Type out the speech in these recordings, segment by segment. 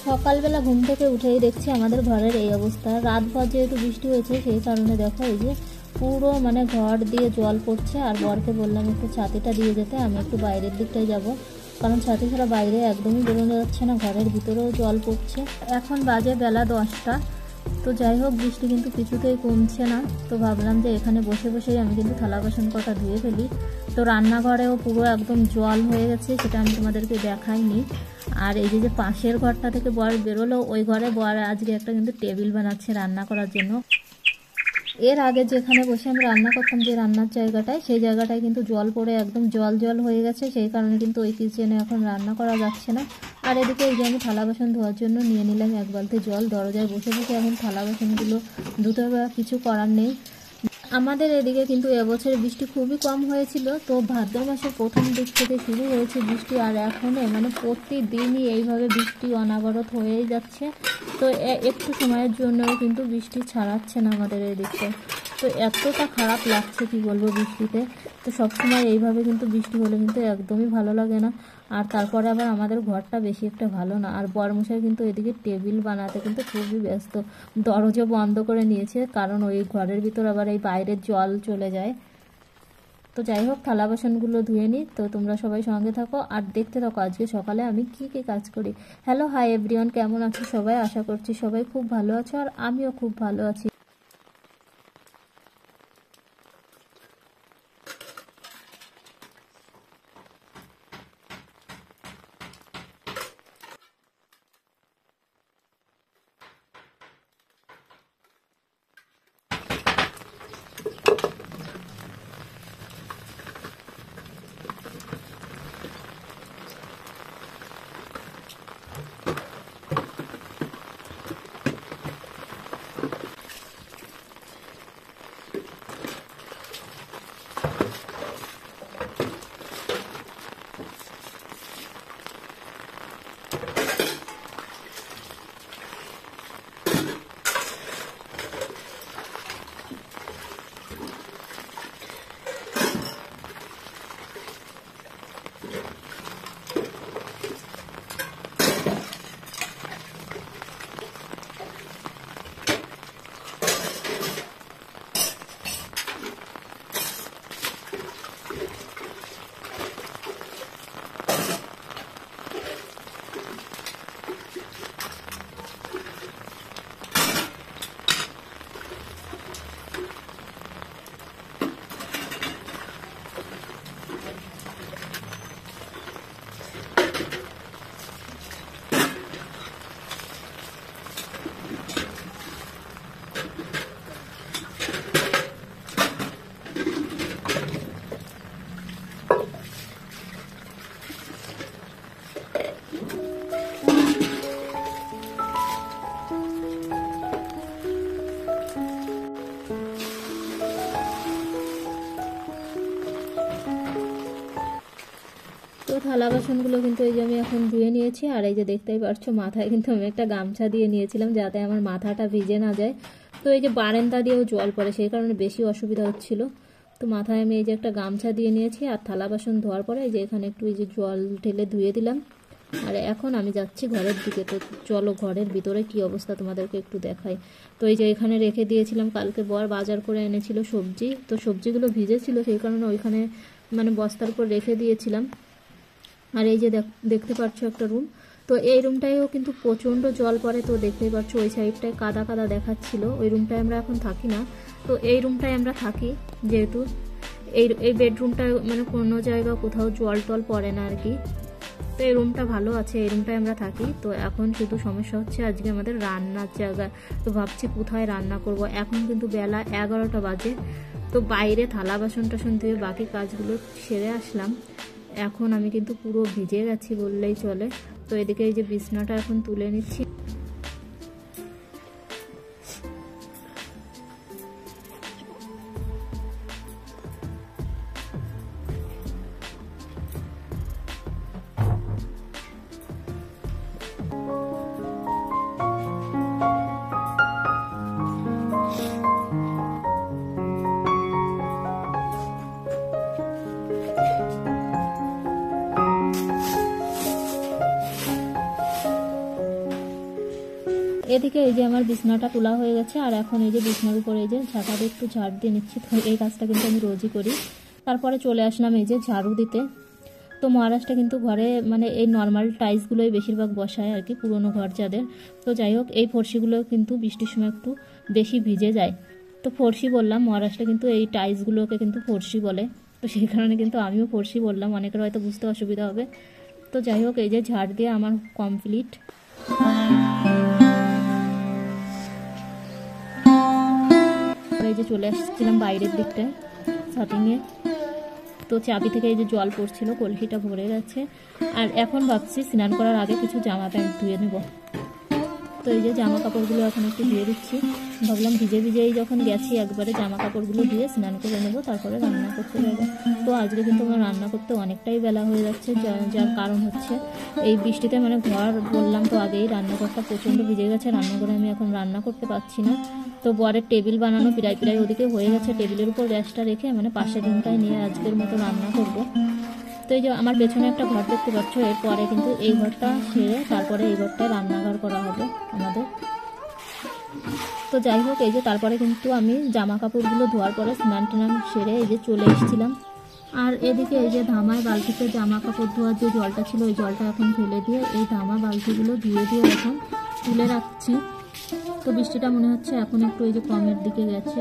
সকালবেলা ঘুম থেকে উঠেই দেখছি আমাদের ঘরের এই অবস্থা। রাতভর যেহেতু বৃষ্টি হয়েছে সেই কারণে দেখো এই যে পুরো মানে ঘর দিয়ে জল পড়ছে। আর বরকে বললাম একটু ছাতিটা দিয়ে যেতে, আমি একটু বাইরের দিকটায় যাব, কারণ ছাতি ছাড়া বাইরে একদমই বেরোনো যাচ্ছে না, ঘরের ভিতরেও জল পড়ছে। এখন বাজে বেলা 10টা। তো যাই হোক, বৃষ্টি কিন্তু কিছুতেই কমছে না। তো ভাবলাম যে এখানে বসে বসেই আমি কিন্তু থালা বাসন কটা ধুয়ে ফেলি। তো রান্নাঘরেও পুরো একদম জল হয়ে গেছে, সেটা আমি তোমাদেরকে দেখাইনি। আর এই যে পাশের ঘরটা থেকে বর বেরোলো, ওই ঘরে বর আজকে একটা কিন্তু টেবিল বানাচ্ছে রান্না করার জন্য। এর আগে যেখানে বসে আমি রান্না করতাম, যে রান্নার জায়গাটায়, সেই জায়গাটায় কিন্তু জল পড়ে একদম জল জল হয়ে গেছে, সেই কারণে কিন্তু ওই কিচেনে এখন রান্না করা যাচ্ছে না। আর এদিকে এই যে আমি থালা বাসন ধোয়ার জন্য নিয়ে নিলাম এক বালতি জল। দরজায় বসে বসে এখন থালা বাসনগুলো ধুতে হবে, কিছু করার নেই। আমাদের এদিকে কিন্তু এবছর বৃষ্টি খুবই কম হয়েছিল। তো ভাদ্র মাসের প্রথম দিক থেকে শুরু হয়েছে বৃষ্টি, আর এখনো মানে প্রতিদিনই এইভাবে বৃষ্টি অনাবরত হয়েই যাচ্ছে। তো একটু সময়ের জন্য কিন্তু বৃষ্টি ছাড়াচ্ছে না আমাদের এই দিকটা। তো এতটা খারাপ লাগছে কি বলবো বৃষ্টিতে। তো সবসময় এইভাবে কিন্তু বৃষ্টি হলে কিন্তু একদমই ভালো লাগে না। আর তারপরে আবার আমাদের ঘরটা বেশি একটা ভালো না। আর বরমশাই কিন্তু এদিকে টেবিল বানাতে কিন্তু খুবই ব্যস্ত, দরজা বন্ধ করে নিয়েছে, কারণ ওই ঘরের ভিতর আবার এই বাইরের জল চলে যায়। তো যাই হোক, থালা বাসনগুলো ধুয়ে নিই। তো তোমরা সবাই সঙ্গে থাকো আর দেখতে থাকো আজকে সকালে আমি কি কি কাজ করি। হ্যালো, হাই এভরিওয়ান, কেমন আছো সবাই? আশা করছি সবাই খুব ভালো আছো, আর আমিও খুব ভালো আছি। তো থালা বাসনগুলো কিন্তু এই যে আমি এখন ধুয়ে নিয়েছি। আর এই যে দেখতেই পাচ্ছ, মাথায় কিন্তু আমি একটা গামছা দিয়ে নিয়েছিলাম যাতে আমার মাথাটা ভিজে না যায়। তো এই যে বারান্দা দিয়েও জল পড়ে, সেই কারণে বেশি অসুবিধা হচ্ছিল। তো মাথায় আমি এই যে একটা গামছা দিয়ে নিয়েছি। আর থালা বাসন ধোয়ার পরে এই যে এখানে একটু এই যে জল ঢেলে ধুয়ে দিলাম। আর এখন আমি যাচ্ছি ঘরের দিকে। তো চলো ঘরের ভিতরে কি অবস্থা তোমাদেরকে একটু দেখাই। তো এই যে এখানে রেখে দিয়েছিলাম, কালকে বর বাজার করে এনেছিল সবজি, তো সবজিগুলো ভিজেছিল, সেই কারণে ওইখানে মানে বস্তার উপর রেখে দিয়েছিলাম। আর এই যে দেখতে পাচ্ছ একটা রুম, তো এই রুমটায়ও কিন্তু প্রচণ্ড জল পড়ে। তো দেখতেই পাচ্ছ ওই সাইডটায় কাদা কাদা দেখাচ্ছিল, ওই রুমটায় আমরা এখন থাকি না। তো এই রুমটায় আমরা থাকি, যেহেতু এই বেডরুমটায় মানে কোনো জায়গা কোথাও জল টল পড়ে না আর কি। তো এই রুমটা ভালো আছে, এই রুমটায় আমরা থাকি। তো এখন শুধু সমস্যা হচ্ছে আজকে আমাদের রান্নার জায়গা। তো ভাবছি কোথায় রান্না করব। এখন কিন্তু বেলা 11টা বাজে। তো বাইরে থালা বাসন টাসন ধুয়ে বাকি কাজগুলো সেরে আসলাম। এখন আমি কিন্তু পুরো ভিজে গেছি বললেই চলে। তো এদিকে এই যে বিছনাটা এখন তুলে নিচ্ছি। এদিকে এই যে আমার বিছনাটা তোলা হয়ে গেছে, আর এখন এই যে বিছনার উপরে এই যে ঝাঁটা দিয়ে একটু ঝাড় দিয়ে নিচ্ছি। তো এই কাজটা কিন্তু আমি রোজই করি। তারপরে চলে আসলাম এই যে ঝাড়ু দিতে। তো মহারাজটা কিন্তু ঘরে মানে এই নর্মাল টাইলসগুলোই বেশিরভাগ বসায় আর কি, পুরোনো ঘর যাদের। তো যাই হোক, এই ফর্সিগুলো কিন্তু বৃষ্টির সময় একটু বেশি ভিজে যায়। তো ফর্সি বললাম, মহারাষ্ট্রে কিন্তু এই টাইলসগুলোকে কিন্তু ফর্সি বলে। তো সেই কারণে কিন্তু আমিও ফর্সি বললাম, অনেকের হয়তো বুঝতে অসুবিধা হবে। তো যাই হোক, এই যে ঝাড় দিয়ে আমার কমপ্লিট। এই যে চলে আসছিলাম বাইরের দিকটায় ছাতি নিয়ে। তো চাবি থেকে এই যে জল পড়ছিল, কলসিটা ভরে গেছে। আর এখন ভাবছি স্নান করার আগে কিছু জামা প্যান্ট ধুয়ে নেব। তো এই যে জামা কাপড়গুলো এখন একটু ধুয়ে দিচ্ছি। ভাবলাম ভিজে ভিজেই যখন গেছি একবারে জামা কাপড়গুলো ধুয়ে স্নান করে নেবো, তারপরে রান্না করতে যাবো। তো আজকে কিন্তু আমার রান্না করতে অনেকটাই বেলা হয়ে যাচ্ছে, যার কারণ হচ্ছে এই বৃষ্টিতে মানে ঘর বললাম তো আগেই, রান্নাঘরটা প্রচণ্ড ভিজে গেছে। রান্নাঘরে আমি এখন রান্না করতে পারছি না। তো বরের টেবিল বানানো প্রায় ওদিকে হয়ে গেছে। টেবিলের উপর গ্যাসটা রেখে মানে পাশের রুমটায় নিয়ে আজকের মতো রান্না করব। তো এই যে আমার পেছনে একটা ঘর দেখতে পাচ্ছ, এরপরে কিন্তু এই ঘরটা সেরে তারপরে এই ঘরটা রান্নাঘর করা হবে আমাদের। তো যাই হোক, এই যে তারপরে কিন্তু আমি জামা কাপড়গুলো ধোয়ার পরে স্নান টান সেরে এই যে চলে এসেছিলাম। আর এদিকে এই যে ধামায় বালতিতে জামা কাপড় ধোয়ার যে জলটা ছিল, ওই জলটা এখন ফেলে দিয়ে এই ধামা বালতিগুলো ধুয়ে দিয়ে এখন তুলে রাখছি। তো বৃষ্টিটা মনে হচ্ছে এখন একটু এই যে কমের দিকে গেছে।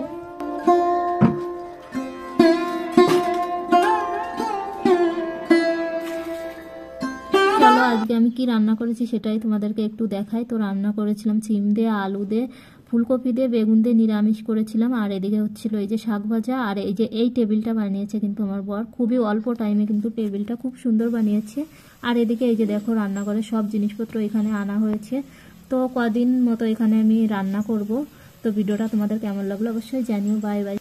চলো আজকে আমি কি রান্না করেছি সেটাই তোমাদেরকে একটু দেখাই। তো রান্না করেছিলাম সিম দিয়ে, আলু দিয়ে, ফুলকপি দিয়ে, বেগুন দিয়ে নিরামিষ করেছিলাম। আর এদিকে হচ্ছিল এই যে শাক ভাজা। আর এই যে এই টেবিলটা বানিয়েছে কিন্তু আমার বর, খুবই অল্প টাইমে কিন্তু টেবিলটা খুব সুন্দর বানিয়েছে। আর এদিকে এই যে দেখো রান্নাঘরে সব জিনিসপত্র এখানে আনা হয়েছে। তো কদিন মতো এখানে আমি রান্না করব। তো ভিডিওটা তোমাদের কেমন লাগলো অবশ্যই জানিও। Bye bye.